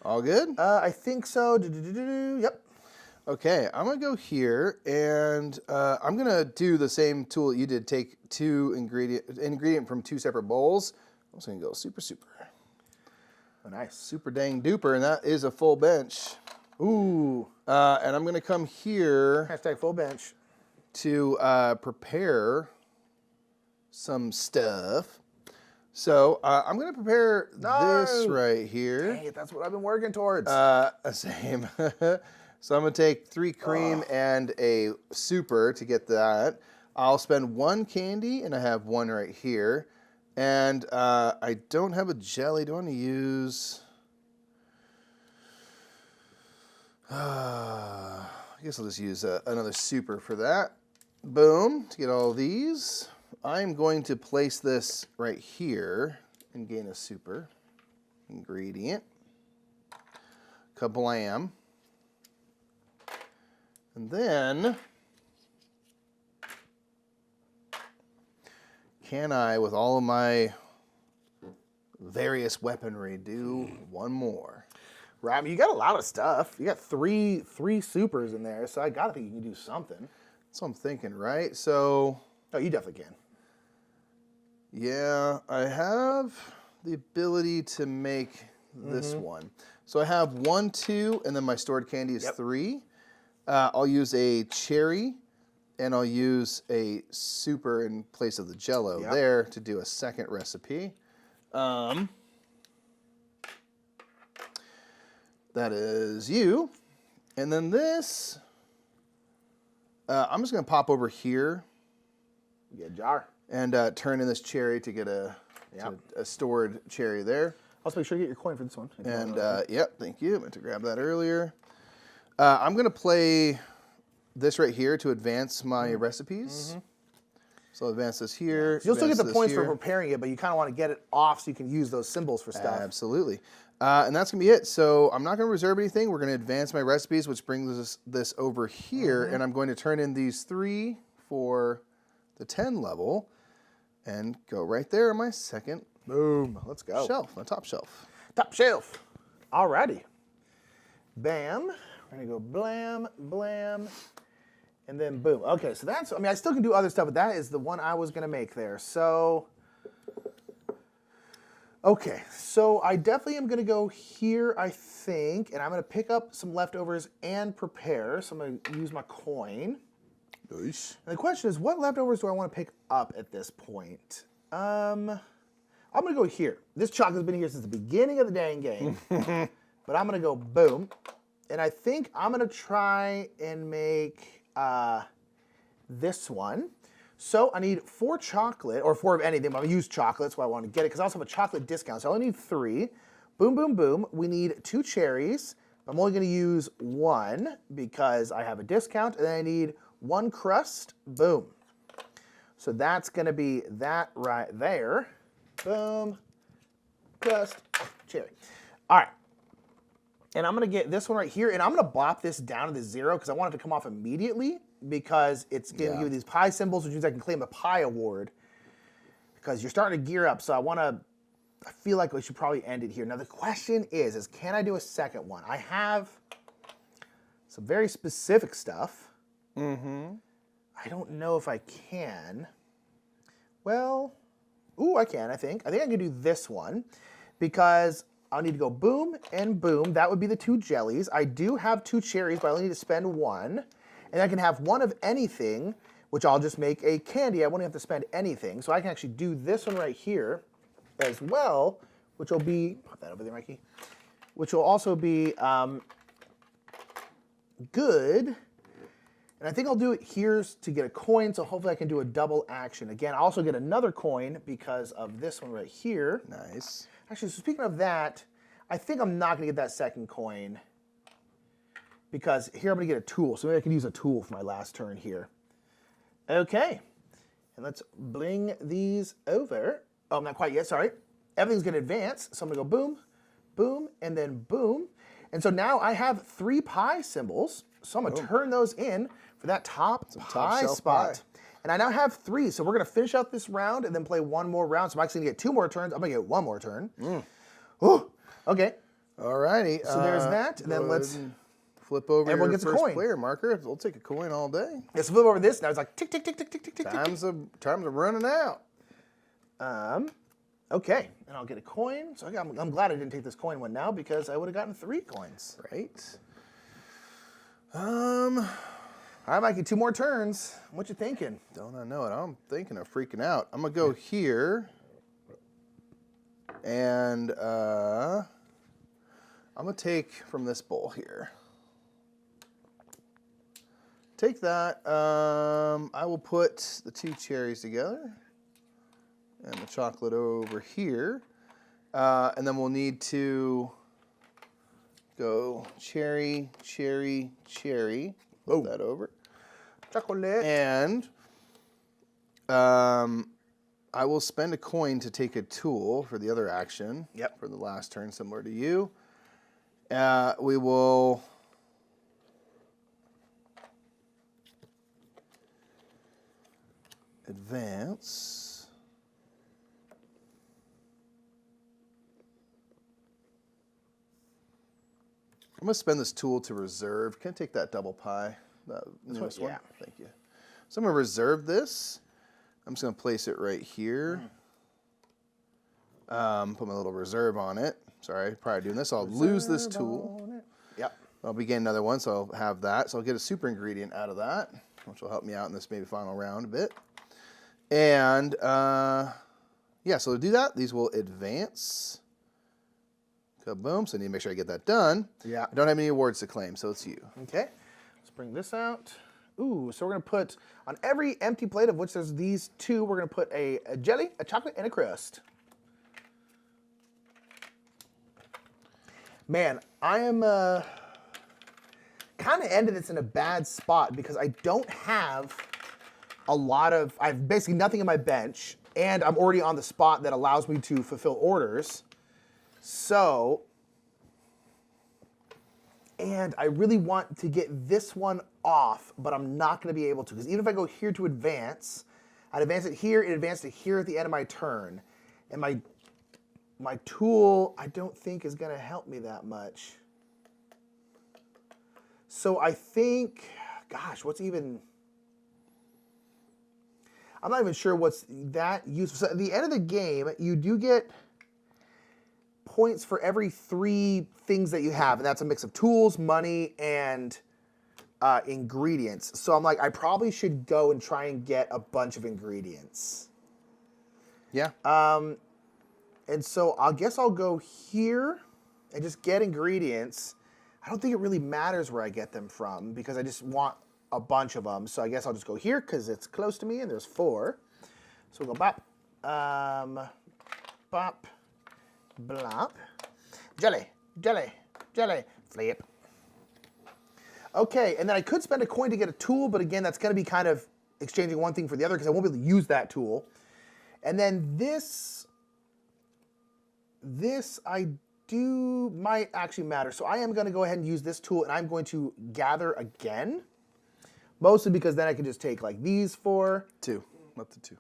All good? I think so. Yep. Okay, I'm gonna go here, and I'm gonna do the same tool that you did. Take 2 ingredient from 2 separate bowls. I'm just gonna go super. Oh, nice. Super dang duper, and that is a full bench. Ooh. And I'm gonna come here Hashtag full bench. to prepare some stuff. So I'm gonna prepare this right here. Dang it, that's what I've been working towards. Same. So I'm gonna take 3 cream and a super to get that. I'll spend 1 candy, and I have 1 right here. And I don't have a jelly. Do I want to use? I guess I'll just use another super for that. Boom, to get all these. I'm going to place this right here and gain a super ingredient. Kablam. And then, can I, with all of my various weaponry, do 1 more? Right, I mean, you got a lot of stuff. You got three supers in there, so I gotta think you can do something. That's what I'm thinking, right? So, Oh, you definitely can. yeah, I have the ability to make this one. So I have 1, 2, and then my stored candy is 3. I'll use a cherry, and I'll use a super in place of the Jell-O there to do a second recipe. That is you. And then this, I'm just going to pop over here You get a jar. and turn in this cherry to get a stored cherry there. Also, make sure you get your coin for this one. And yep, thank you. I meant to grab that earlier. I'm going to play this right here to advance my recipes. So I'll advance this here. You'll still get the advance points this for here. preparing it, but you kind of want to get it off so you can use those symbols for stuff. Absolutely. And that's going to be it. So I'm not going to reserve anything. We're going to advance my recipes, which brings us this over here. And I'm going to turn in these 3 for the 10 level and go right there on my second Boom. Let's go. shelf, my top shelf. Top shelf. Alrighty. Bam. We're going to go blam, blam, and then boom. Okay, so that's, I mean, I still can do other stuff, but that is the one I was going to make there. So, okay, so I definitely am going to go here, I think, and I'm going to pick up some leftovers and prepare. So I'm going to use my coin. Nice. And the question is, what leftovers do I want to pick up at this point? I'm going to go here. This chocolate's been here since the beginning of the dang game. But I'm going to go boom. And I think I'm going to try and make this one. So I need 4 chocolate, or 4 of anything, but I'm going to use chocolate, so I want to get it, because I also have a chocolate discount. So I only need 3. Boom, boom, boom. We need 2 cherries. I'm only going to use 1 because I have a discount. And then I need 1 crust. Boom. So that's going to be that right there. Boom. Crust. Cherry. All right. And I'm going to get this one right here, and I'm going to bop this down to the 0 because I want it to come off immediately, because it's going to give you these pie symbols, which means I can claim a pie award because you're starting to gear up. So I feel like we should probably end it here. Now the question is can I do a second one? I have some very specific stuff. I don't know if I can. Well, I can, I think. I think I can do this one because I'll need to go boom and boom. That would be the 2 jellies. I do have 2 cherries, but I only need to spend 1. And I can have 1 of anything, which I'll just make a candy. I won't have to spend anything. So I can actually do this one right here as well, which will be, put that over there, Mikey, which will also be good. And I think I'll do it here to get a coin, so hopefully I can do a double action. Again, I also get another coin because of this one right here. Nice. Actually, so speaking of that, I think I'm not going to get that second coin because here I'm going to get a tool. So maybe I can use a tool for my last turn here. Okay. And let's bling these over. Oh, not quite yet, sorry. Everything's going to advance. So I'm going to go boom, boom, and then boom. And so now I have 3 pie symbols. So I'm going to turn those in for for that top pie shelf spot. pie. And I now have 3, so we're going to finish out this round and then play one more round. So I'm actually going to get 2 more turns. I'm going to get 1 more turn. Ooh, okay. All righty. So there's that. And then let's flip over everyone your gets a first coin. player marker. We'll take a coin all day. let's flip over this. Now it's like tick, tick, tick, tick, tick, tick, tick, tick. Time's are running out. Okay, and I'll get a coin. So I'm glad I didn't take this coin one now because I would have gotten 3 coins. Right. All right, Mikey, 2 more turns. What you thinking? Don't I know it? I'm thinking of freaking out. I'm gonna go here, and I'm gonna take from this bowl here. Take that. I will put the 2 cherries together, and the chocolate over here, and then we'll need to go cherry, cherry, cherry. Put that over. Chocolate. And I will spend a coin to take a tool for the other action. Yep. For the last turn, similar to you. We will advance. I'm going to spend this tool to reserve. Can I take that double pie? That newest one? Yeah. Thank you. So I'm going to reserve this. I'm just going to place it right here. Put my little reserve on it. Sorry, prior to doing this, I'll lose this tool. Yep. I'll begin another one, so I'll have that. So I'll get a super ingredient out of that, which will help me out in this maybe final round a bit. And yeah, so to do that, these will advance. Kaboom. So I need to make sure I get that done. Yeah. I don't have any awards to claim, so it's you. Okay. Let's bring this out. Ooh, so we're going to put on every empty plate, of which there's these 2, we're going to put a jelly, a chocolate, and a crust. Man, I am kind of ended this in a bad spot because I don't have a lot of, I have basically nothing in my bench, and I'm already on the spot that allows me to fulfill orders. So, and I really want to get this one off, but I'm not going to be able to, because even if I go here to advance, I'd advance it here, it advanced it here at the end of my turn, and my tool, I don't think is going to help me that much. So I think, gosh, what's even, I'm not even sure what's that useful. So at the end of the game, you do get points for every 3 things that you have, and that's a mix of tools, money, and ingredients. So I'm like, I probably should go and try and get a bunch of ingredients. Yeah. And so I guess I'll go here and just get ingredients. I don't think it really matters where I get them from because I just want a bunch of them. So I guess I'll just go here because it's close to me and there's 4. So we'll go bop, bop, blop, jelly, jelly, jelly, flip. Okay, and then I could spend a coin to get a tool, but again, that's going to be kind of exchanging one thing for the other because I won't be able to use that tool. And then this might actually matter. So I am going to go ahead and use this tool, and I'm going to gather again. Mostly because then I can just take like these 4. 2. Up to 2.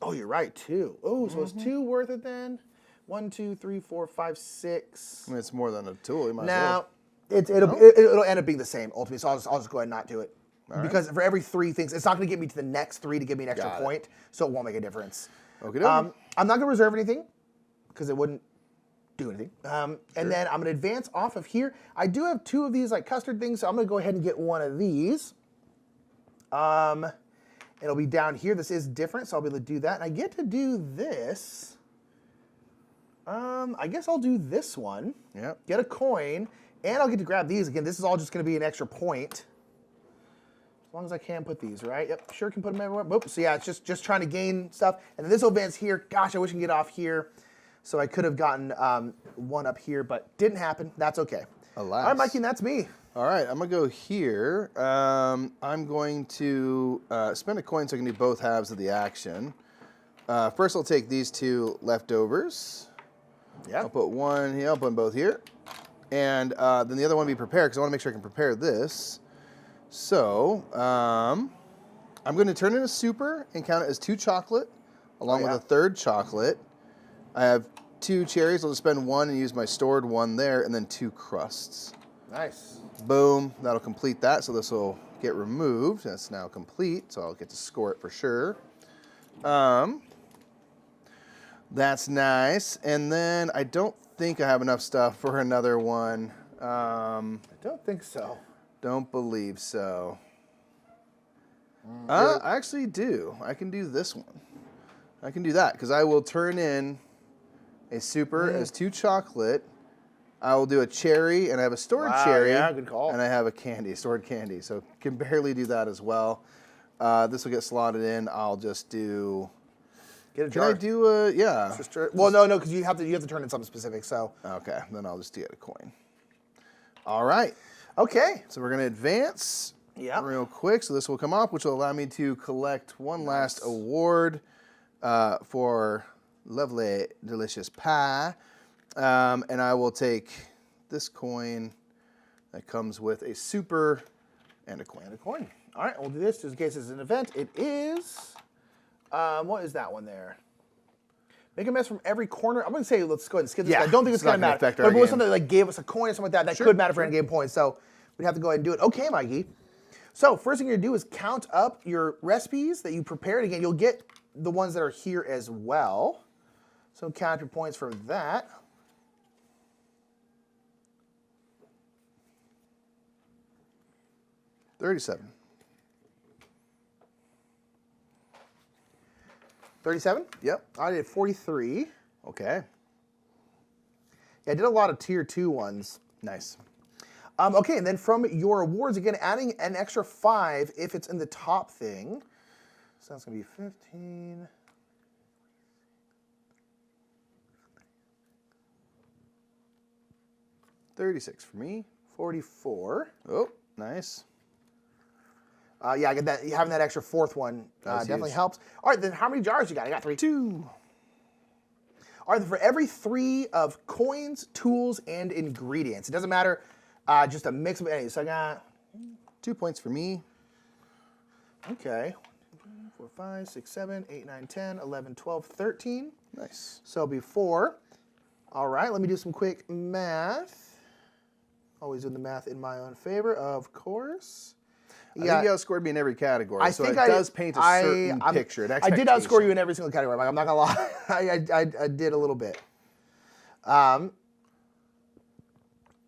Oh, you're right, 2. Oh, so it's 2 worth it then? 1, 2, 3, 4, 5, 6. I mean, it's more than a tool. You might as Now, well. it'll end up being the same ultimately. So I'll just go ahead and not do it. Because for every 3 things, it's not going to get me to the next 3 to give me an extra point. So it won't make a difference. Okay. I'm not going to reserve anything because it wouldn't do anything. And then I'm going to advance off of here. I do have 2 of these like custard things, so I'm going to go ahead and get one of these. It'll be down here. This is different, so I'll be able to do that. And I get to do this. I guess I'll do this one. Yep. Get a coin, and I'll get to grab these. Again, this is all just going to be an extra point. As long as I can put these, right? Yep, sure can put them everywhere. Boop. So yeah, it's just trying to gain stuff. And then this will advance here. Gosh, I wish I could get off here. So I could have gotten one up here, but didn't happen. That's okay. Alas. All right, Mikey, and that's me. All right, I'm going to go here. I'm going to spend a coin so I can do both halves of the action. First, I'll take these 2 leftovers. Yeah. I'll put one here. I'll put them both here. And then the other one will be prepared because I want to make sure I can prepare this. So, I'm going to turn in a super and count it as 2 chocolate, along with a 3rd chocolate. I have 2 cherries. I'll just spend 1 and use my stored 1 there, and then 2 crusts. Nice. Boom. That'll complete that. So this will get removed. That's now complete. So I'll get to score it for sure. That's nice. And then I don't think I have enough stuff for another one. I don't think so. Don't believe so. I actually do. I can do this one. I can do that because I will turn in a super as 2 chocolate. I will do a cherry, and I have a stored cherry. Yeah, good call. And I have a candy, stored candy. So can barely do that as well. This will get slotted in. I'll just do. Get a jar. Can I do a yeah? Well, no, because you have to turn in something specific. So Okay, then I'll just get a coin. All right. okay. So we're gonna advance real quick. So this will come up, which will allow me to collect one last award for lovely, delicious pie. And I will take this coin that comes with a super and a coin. And a coin. All right, we'll do this just in case it's an event. It is. What is that one there? Make a mess from every corner. I'm going to say let's go ahead and skip this. Yeah, I don't think it's going to matter. affect But our if it was game. something that like gave us a coin or something like that, that could matter for end game points. So we'd have to go ahead and do it. Okay, Mikey. So first thing you're going to do is count up your recipes that you prepared. Again, you'll get the ones that are here as well. So count your points for that. $37. 37? Yep. I did 43. Okay. Yeah, I did a lot of tier 2 ones. Nice. Okay, and then from your awards, again, adding an extra 5 if it's in the top thing. So that's going to be 15. $36 for me. 44. Oh, nice. Yeah, I get that. Having that extra 4th one That's definitely huge. helps. All right, then how many jars you got? I got 3. 2. All right, then for every 3 of coins, tools, and ingredients. It doesn't matter, just a mix of any. So I got 2 points for me. okay, 4, 5, 6, 7, 8, 9, 10, 11, 12, 13. Nice. So it'll be 4. All right, let me do some quick math. Always doing the math in my own favor, of course. I think you outscored me in every category, so it I does paint a certain picture. I did outscore you in every single category, Mike. I'm not gonna lie. I did a little bit. All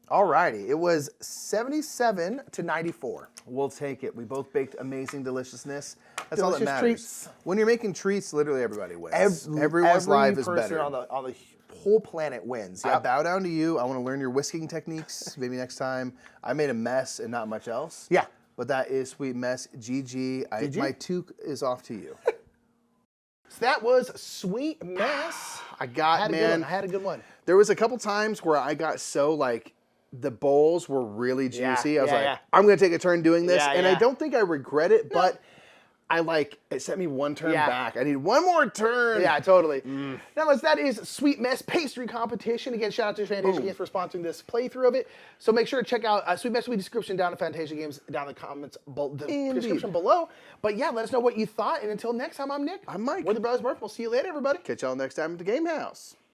righty, it was 77 to 94. We'll take it. We both baked amazing deliciousness. That's all that Delicious matters. treats. When you're making treats, literally everybody wins. Everyone's Every life is person better. on the whole planet wins. I Yep. bow down to you. I want to learn your whisking techniques. Maybe next time. I made a mess and not much else. Yeah. But that is sweet mess. GG. GG? My toque is off to you. So that was Sweet Mess. I got, I had a good man. one. I had a good one. There was a couple times where I got so like the bowls were really juicy. I was like, I'm going to take a turn doing this. Yeah, and I yeah. don't think I regret it, but it sent me one turn back. I need one more turn. Yeah, totally. Nonetheless, that is Sweet Mess Pastry Competition. Again, shout out to Fantasia Games for sponsoring this playthrough of it. So make sure to check out Sweet Mess will be description down at Fantasia Games down in the comments, the description below. But yeah, let us know what you thought. And until next time, I'm Nick. I'm Mike. We're the Brothers Murph. We'll see you later, everybody. Catch y'all next time at the Game House.